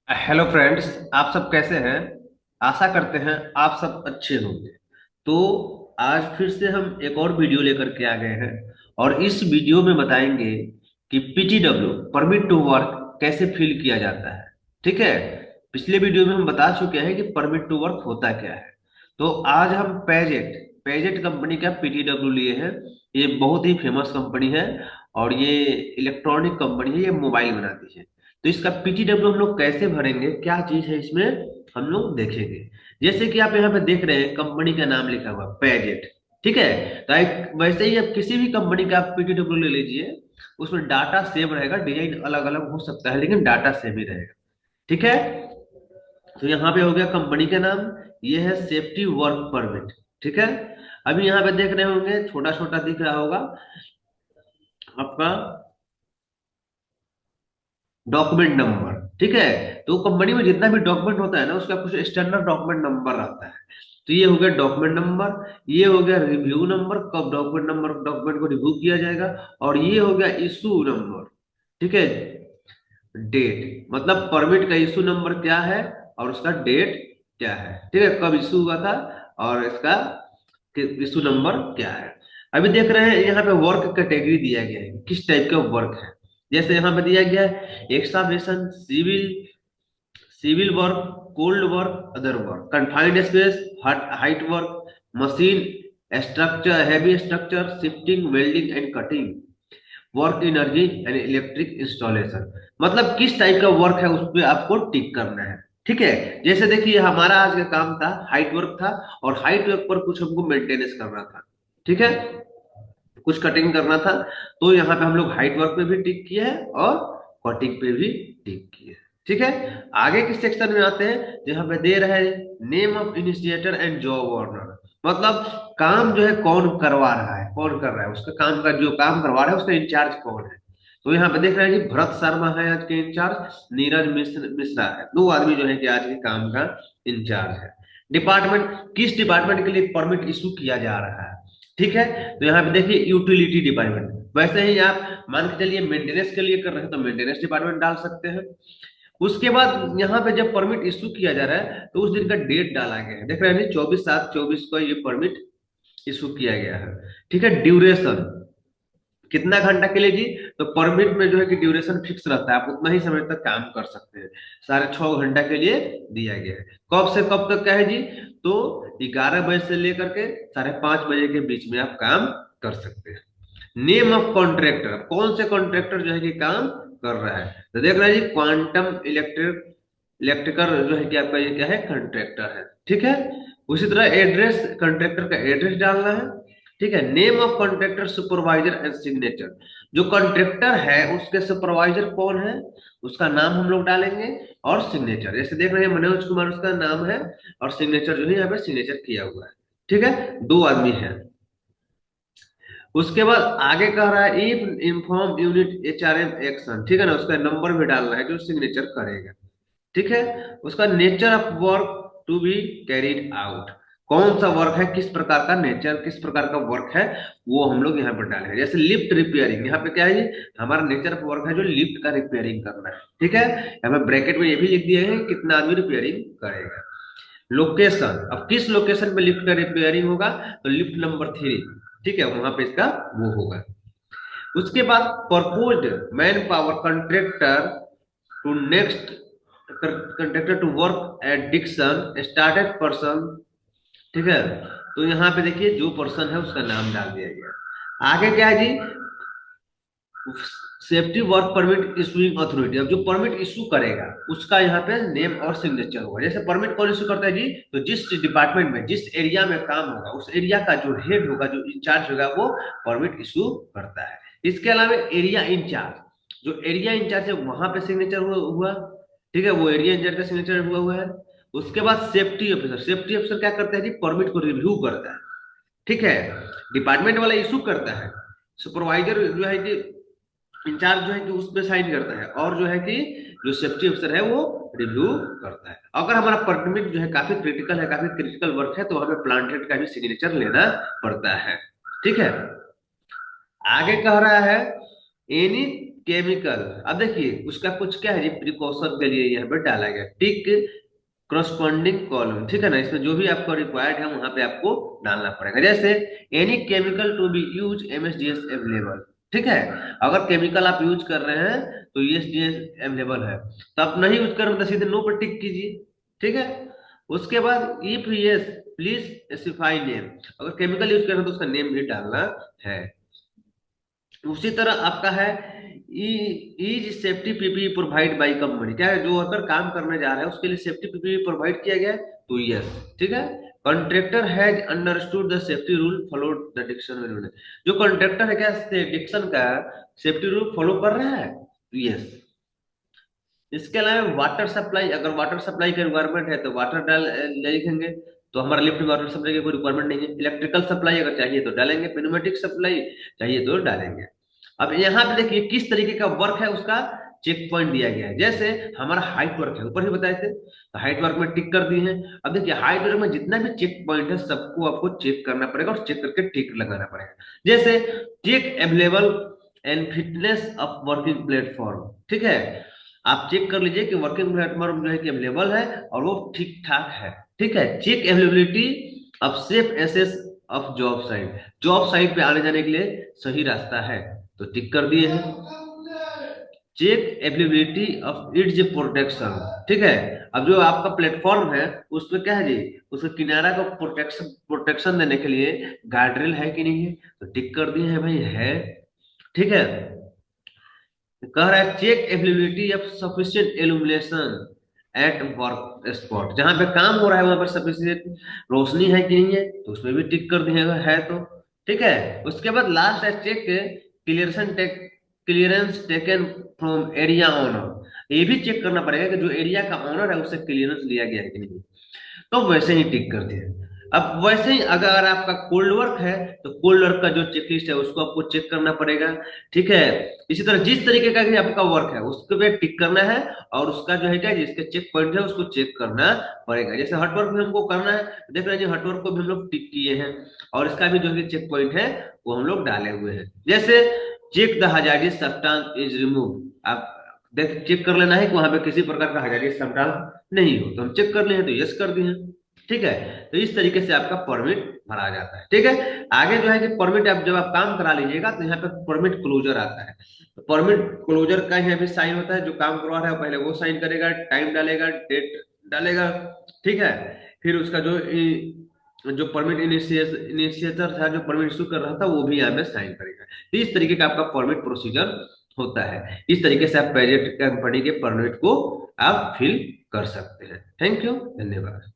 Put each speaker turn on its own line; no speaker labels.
Hello friends. आप सब कैसे हैं? आशा करते हैं आप सब अच्छे होंगे। तो आज फिर से हम एक और वीडियो लेकर के आ गए हैं और इस वीडियो में बताएंगे कि पीटीडब्ल्यू परमिट टू वर्क कैसे फिल किया जाता है। ठीक है। पिछले वीडियो में हम बता चुके हैं कि परमिट टू वर्क होता क्या है। तो आज हम पेजेट पेजेट कंपनी का पीटीडब्ल्यू लिए हैं। ये बहुत ही फेमस कंपनी है और ये इलेक्ट्रॉनिक कंपनी है, ये मोबाइल बनाती है। तो इसका पीटीडब्ल्यू हम लोग कैसे भरेंगे, क्या चीज है इसमें, हम लोग देखेंगे। जैसे कि आप यहाँ पे देख रहे हैं कंपनी का नाम लिखा हुआ पैजेट। ठीक है। तो वैसे ही आप किसी भी कंपनी का आप पीटीडब्ल्यू ले लीजिए, उसमें डाटा सेम रहेगा, डिजाइन अलग अलग हो सकता है लेकिन डाटा सेम ही रहेगा। ठीक है। तो यहाँ पे हो गया कंपनी का नाम, ये है सेफ्टी वर्क परमिट। ठीक है। अभी यहाँ पे देख रहे होंगे छोटा छोटा दिख रहा होगा आपका डॉक्यूमेंट नंबर। ठीक है। तो कंपनी में जितना भी डॉक्यूमेंट होता है ना, उसका कुछ स्टैंडर्ड डॉक्यूमेंट नंबर रहता है। तो ये हो गया डॉक्यूमेंट नंबर, ये हो गया रिव्यू नंबर, कब डॉक्यूमेंट को रिव्यू किया जाएगा। और ये हो गया इशू नंबर। ठीक है। डेट मतलब परमिट का इशू नंबर क्या है और उसका डेट क्या है। ठीक है, कब इशू हुआ था और इसका इशू नंबर क्या है। अभी देख रहे हैं यहाँ पे वर्क कैटेगरी दिया गया है, किस टाइप का वर्क है। जैसे यहाँ पे दिया गया है excavation, civil, civil work, cold work, other work, confined space, height work, machine structure, heavy structure, shifting, welding and cutting, work energy and electric installation. मतलब किस टाइप का वर्क है उस पर आपको टिक करना है। ठीक है। जैसे देखिए हमारा आज का काम था हाइट वर्क था, और हाइट वर्क पर कुछ हमको मेंटेनेंस करना था। ठीक है। कुछ कटिंग करना था, तो यहाँ पे हम लोग हाइट वर्क पे भी टिक किए हैं और कटिंग पे भी टिक किए हैं। ठीक है। आगे के सेक्शन में आते हैं जहाँ पे दे रहे हैं name of initiator and job order. मतलब काम जो है कौन करवा रहा है, कौन कर रहा है, उसका काम का जो काम करवा रहा है उसका इंचार्ज कौन है। तो यहाँ पे देख रहे हैं जी भरत शर्मा है आज के इंचार्ज, नीरज मिश्रा है, दो आदमी जो है कि आज के काम का इंचार्ज है। डिपार्टमेंट, किस डिपार्टमेंट के लिए परमिट इशू किया जा रहा है। ठीक है। तो यहाँ पे देखिए यूटिलिटी डिपार्टमेंट, वैसे ही आप मान के चलिए मेंटेनेंस के लिए कर रहे हैं तो मेंटेनेंस डिपार्टमेंट डाल सकते हैं। उसके बाद यहाँ पे जब परमिट इशू किया जा रहा है तो उस दिन का डेट डाला गया है, देख रहे हैं 24/7/24 को ये परमिट इशू किया गया है। ठीक है। ड्यूरेशन कितना घंटा के लिए जी, तो परमिट में जो है कि ड्यूरेशन फिक्स रहता है, आप उतना ही समय तक काम कर सकते हैं। 6.5 घंटा के लिए दिया गया है। कब से कब तक का है जी, तो 11 बजे से लेकर के 5:30 बजे के बीच में आप काम कर सकते हैं। नेम ऑफ कॉन्ट्रैक्टर, कौन से कॉन्ट्रैक्टर जो है कि काम कर रहा है, तो देख रहे हैं जी क्वांटम इलेक्ट्रिकर जो है कि आपका ये क्या है, कॉन्ट्रैक्टर है। ठीक है। उसी तरह एड्रेस, कॉन्ट्रैक्टर का एड्रेस डालना है। ठीक है। Name of contractor, supervisor and signature, जो कॉन्ट्रैक्टर है उसके सुपरवाइजर कौन है उसका नाम हम लोग डालेंगे, और सिग्नेचर जैसे देख रहे हैं मनोज कुमार उसका नाम है, और सिग्नेचर जो है यहाँ पे सिग्नेचर किया हुआ है। ठीक है। दो आदमी है। उसके बाद आगे कह रहा है if inform unit HRM action, ठीक है ना, उसका नंबर भी डालना है जो सिग्नेचर करेगा। ठीक है। उसका nature of work to be carried out, कौन सा वर्क है, किस प्रकार का नेचर, किस प्रकार का वर्क है, वो हम लोग यहाँ पर डालेंगे। जैसे लिफ्ट रिपेयरिंग, यहाँ पे क्या है जी, हमारा नेचर ऑफ वर्क है जो लिफ्ट का रिपेयरिंग करना है। ठीक है। यहाँ पे ब्रैकेट में ये भी लिख दिए हैं कितना आदमी रिपेयरिंग करेगा। लोकेशन, अब किस लोकेशन पे लिफ्ट का रिपेयरिंग होगा, तो लिफ्ट नंबर 3, ठीक है, वहां पे इसका वो होगा। उसके बाद proposed man power contractor to next contractor to work at Dixon started person. ठीक है। तो यहाँ पे देखिए जो पर्सन है उसका नाम डाल दिया गया। आगे क्या है जी, safety work permit issuing authority, अब जो परमिट इशू करेगा उसका यहाँ पे नेम और सिग्नेचर होगा। जैसे परमिट कौन इशू करता है जी, तो जिस डिपार्टमेंट में जिस एरिया में काम होगा उस एरिया का जो हेड होगा, जो इंचार्ज होगा, वो परमिट इशू करता है। इसके अलावा एरिया इंचार्ज, जो एरिया इंचार्ज है वहां पे सिग्नेचर हुआ। ठीक है, वो एरिया इंचार्ज का सिग्नेचर हुआ है। उसके बाद सेफ्टी ऑफिसर, सेफ्टी ऑफिसर क्या करता है जी, परमिट को रिव्यू करता है। ठीक है। डिपार्टमेंट वाला इशू करता है, सुपरवाइजर जो है कि इंचार्ज जो है कि उस पे साइन करता है, और जो है कि जो सेफ्टी अफसर है वो रिव्यू करता है। अगर हमारा परमिट जो है काफी क्रिटिकल है, काफी क्रिटिकल वर्क है, तो हमें प्लांटेड का भी सिग्नेचर लेना पड़ता है। ठीक है। आगे कह रहा है एनी केमिकल, अब देखिए उसका कुछ क्या है जी, प्रिकॉशन के लिए यहाँ पे डाला गया टिक करस्पॉन्डिंग कॉलम, ठीक है ना, इसमें जो भी आपको रिक्वायर्ड है वहां पे आपको डालना पड़ेगा। जैसे any chemical to be use MSDS available, ठीक है, अगर केमिकल आप यूज कर रहे हैं तो यूएसडीएस अवेलेबल है, तो आप नहीं यूज कर रहे हैं तो सीधे नो पर टिक कीजिए, ठीक है। उसके बाद if yes please specify name, अगर केमिकल यूज कर रहे हैं तो उसका नेम भी डालना है। उसी तरह आपका है is safety PPE provide by company, क्या है, जो वर्कर काम करने जा रहा है उसके लिए सेफ्टी पीपीई प्रोवाइड किया गया है, तो यस, ठीक है। Contractor has understood the safety rule followed the diction, जो कॉन्ट्रैक्टर है क्या डिक्शन का सेफ्टी रूल फॉलो कर रहा है, तो यस। इसके अलावा वाटर सप्लाई, अगर वाटर सप्लाई का रिक्वायरमेंट है तो वाटर डाल लिखेंगे, तो हमारा लिफ्ट में वाटर सप्लाई की कोई रिक्वायरमेंट नहीं है। इलेक्ट्रिकल सप्लाई अगर चाहिए तो डालेंगे, प्नोमेटिक सप्लाई चाहिए तो डालेंगे। अब यहाँ पे देखिए किस तरीके का वर्क है उसका चेक पॉइंट दिया गया है। जैसे हमारा हाइट वर्क है, ऊपर ही बताए थे, तो हाइट वर्क में टिक कर दिए हैं। अब देखिए हाइट वर्क में जितना भी चेक पॉइंट है सबको आपको चेक करना पड़ेगा और चेक करके टिक लगाना पड़ेगा। जैसे check available and fitness of working platform, ठीक है, आप चेक कर लीजिए कि वर्किंग प्लेटफॉर्म जो है कि अवेलेबल है और वो ठीक ठाक है, ठीक है। Check availability of safe access of job site, job site पे आने जाने के लिए सही रास्ता है, तो टिक कर दिए हैं। Check availability of its protection, ठीक है, अब जो आपका प्लेटफॉर्म है उसमें क्या है जी, उसके किनारा को प्रोटेक्शन प्रोटेक्शन देने के लिए गार्डरेल है कि नहीं है, तो टिक कर दिए हैं भाई है, ठीक है। कह रहा है check availability of sufficient illumination at work spot, जहां पे काम हो रहा है वहां पर सफिशिएंट रोशनी है कि नहीं है, तो उसमें भी टिक कर दिएगा है तो, ठीक है। उसके बाद लास्ट है check clearance taken from area owner, ये भी चेक करना पड़ेगा कि जो एरिया का ओनर है उससे क्लियरेंस लिया गया है कि नहीं, तो वैसे ही टिक कर दिया। अब वैसे ही अगर आपका कोल्ड वर्क है तो कोल्ड वर्क का जो चेकलिस्ट है उसको आपको चेक करना पड़ेगा, ठीक है। इसी तरह जिस तरीके का भी आपका वर्क है उसके पे टिक करना है, और उसका जो है क्या जिसके चेक पॉइंट है उसको चेक करना पड़ेगा। जैसे हट वर्क भी हमको करना है, देख रहे हैं जी हट वर्क को भी हम लोग टिक किए हैं और इसका भी जो है चेक पॉइंट है वो हम लोग डाले हुए हैं। जैसे check the hazardous substance is remove, आप देख चेक कर लेना है कि वहां पे किसी प्रकार का हजार्डियस सब्सटेंस नहीं हो, तो हम चेक कर लिए हैं तो यस कर दिए, ठीक है। तो इस तरीके से आपका परमिट भरा जाता है, ठीक है। आगे जो है कि परमिट आप जब आप काम करा लीजिएगा तो यहाँ पे परमिट क्लोजर आता है, तो परमिट क्लोजर का यहाँ पे साइन होता है, जो काम करवा रहा है पहले वो साइन करेगा, टाइम डालेगा, डेट डालेगा, ठीक है। फिर उसका जो परमिट इनिशिएटर था, जो परमिट इशू कर रहा था, वो भी यहाँ पे साइन करेगा। तो इस तरीके का आपका परमिट प्रोसीजर होता है। इस तरीके से आप प्राइवेट कंपनी के परमिट को आप फिल कर सकते हैं। थैंक यू, धन्यवाद।